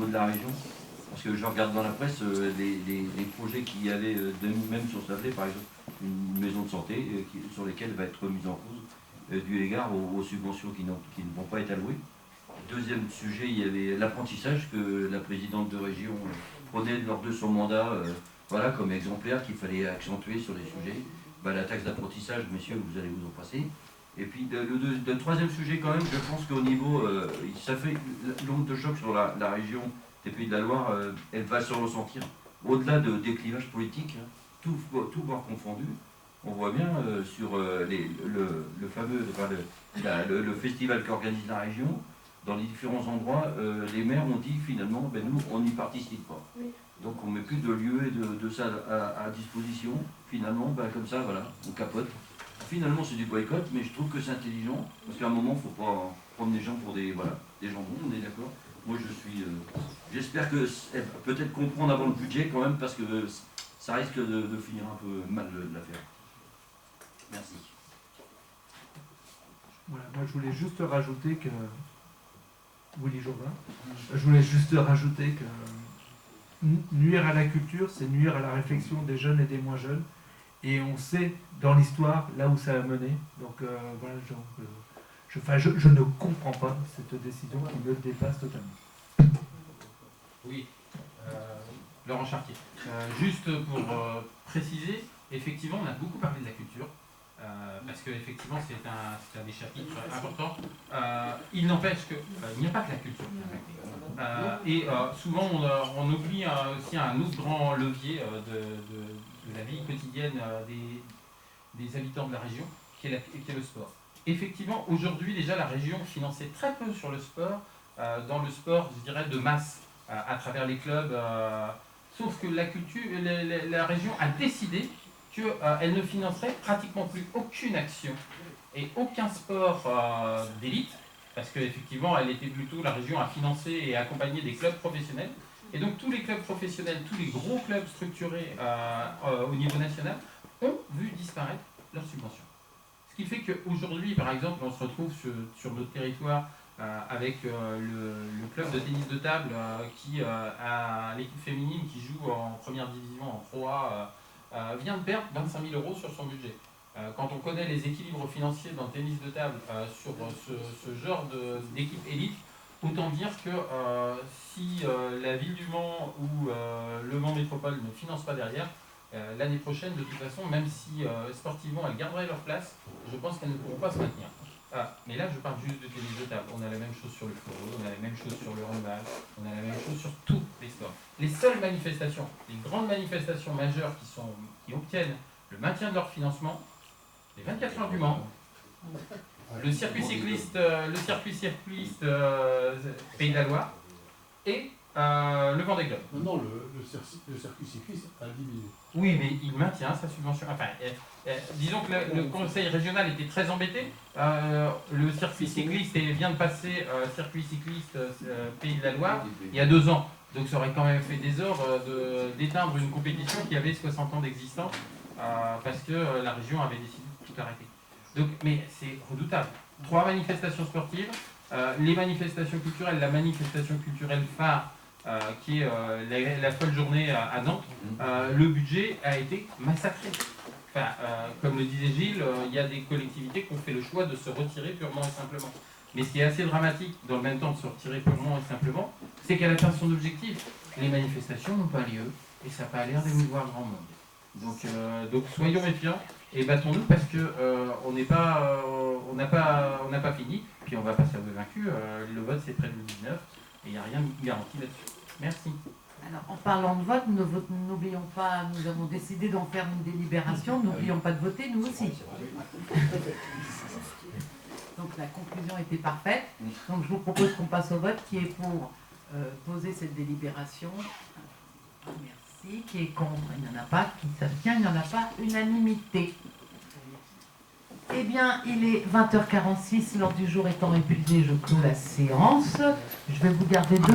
niveau de la région? Parce que je regarde dans la presse les projets qu'il y avait, même sur Sablé, par exemple, une maison de santé sur lesquelles va être remise en cause du égard aux subventions qui ne vont pas être allouées. Deuxième sujet, il y avait l'apprentissage que la présidente de région prenait lors de son mandat, voilà, comme exemplaire qu'il fallait accentuer sur les sujets. La taxe d'apprentissage, messieurs, vous allez vous en passer. Et puis le troisième sujet quand même, je pense qu'au niveau, ça fait l'onde de choc sur la région des Pays de la Loire, elle va se ressentir. Au-delà des clivages politiques, hein, tout voir confondu, on voit bien sur le fameux, le festival qu'organise la région, dans les différents endroits, les maires ont dit finalement, nous, on n'y participe pas. Oui. Donc on ne met plus de lieu et de salle à disposition. Finalement, comme ça, voilà, on capote. Finalement, c'est du boycott, mais je trouve que c'est intelligent, parce qu'à un moment, il ne faut pas prendre les gens pour des jambons, on est d'accord. Moi, j'espère que peut-être comprendre avant le budget quand même, parce que ça risque de finir un peu mal l'affaire. Merci. Voilà, moi, je voulais juste rajouter que... Willy Jobin. Je voulais juste rajouter que nuire à la culture, c'est nuire à la réflexion des jeunes et des moins jeunes. Et on sait dans l'histoire là où ça a mené. Donc voilà, je ne comprends pas cette décision qui me dépasse totalement. Oui, Laurent Chartier. Juste pour préciser, effectivement, on a beaucoup parlé de la culture. Parce qu'effectivement, c'est un des chapitres importants. Il n'empêche qu'il n'y a pas que la culture qui est impactée. Souvent, on oublie aussi un autre grand levier de la vie quotidienne des habitants de la région, qui est le sport. Effectivement, aujourd'hui, déjà, la région finançait très peu sur le sport, dans le sport, je dirais, de masse, à travers les clubs. Sauf que la région a décidé qu'elle ne financerait pratiquement plus aucune action et aucun sport d'élite, parce qu'effectivement, la région a financé et accompagné des clubs professionnels. Et donc tous les clubs professionnels, tous les gros clubs structurés au niveau national ont vu disparaître leurs subventions. Ce qui fait qu'aujourd'hui, par exemple, on se retrouve sur notre territoire avec le club de tennis de table qui a l'équipe féminine qui joue en première division, en Pro A, vient de perdre 25 000 € sur son budget. Quand on connaît les équilibres financiers dans le tennis de table sur ce genre d'équipe élite, autant dire que si la ville du Mans ou le Mans Métropole ne finance pas derrière, l'année prochaine, de toute façon, même si sportivement elles garderaient leur place, je pense qu'elles ne pourront pas se maintenir. Mais là, je parle juste de tennis de table. On a la même chose sur le football, on a la même chose sur le handball, on a la même chose sur tous les sports. Les seules manifestations, les grandes manifestations majeures qui obtiennent le maintien de leur financement, les 24 heures du Mans, le circuit cycliste Pays de la Loire et le Vendée Globe. Non, le circuit cycliste a diminué. Oui, mais il maintient sa subvention. Enfin, disons que le conseil régional était très embêté. Le circuit cycliste vient de passer circuit cycliste Pays de la Loire il y a 2 ans. Donc ça aurait quand même fait désordre d'éteindre une compétition qui avait 60 ans d'existence parce que la région avait décidé de tout arrêter. Donc, mais c'est redoutable. 3 manifestations sportives, les manifestations culturelles, la manifestation culturelle phare qui est la folle journée à Nantes, le budget a été massacré. Enfin, comme le disait Gilles, il y a des collectivités qui ont fait le choix de se retirer purement et simplement. Mais ce qui est assez dramatique, dans le même temps de se retirer purement et simplement, c'est qu'elle atteint son objectif. Les manifestations n'ont pas lieu, et ça n'a pas l'air d'émouvoir grand monde. Donc soyons méfiants, et battons-nous parce qu'on n'a pas fini, puis on ne va pas s'avouer vaincu. Le vote c'est prévu le 19, et il n'y a rien de garanti là-dessus. Merci. Alors, en parlant de vote, n'oublions pas, nous avons décidé d'en faire une délibération, n'oublions pas de voter, nous aussi. Donc la conclusion était parfaite. Donc je vous propose qu'on passe au vote. Qui est pour poser cette délibération? Merci. Qui est contre? Il n'y en a pas. Qui s'abstient? Il n'y en a pas. Unanimité. Eh bien, il est 20h46. L'ordre du jour étant épuisé, je clôt la séance. Je vais vous garder 2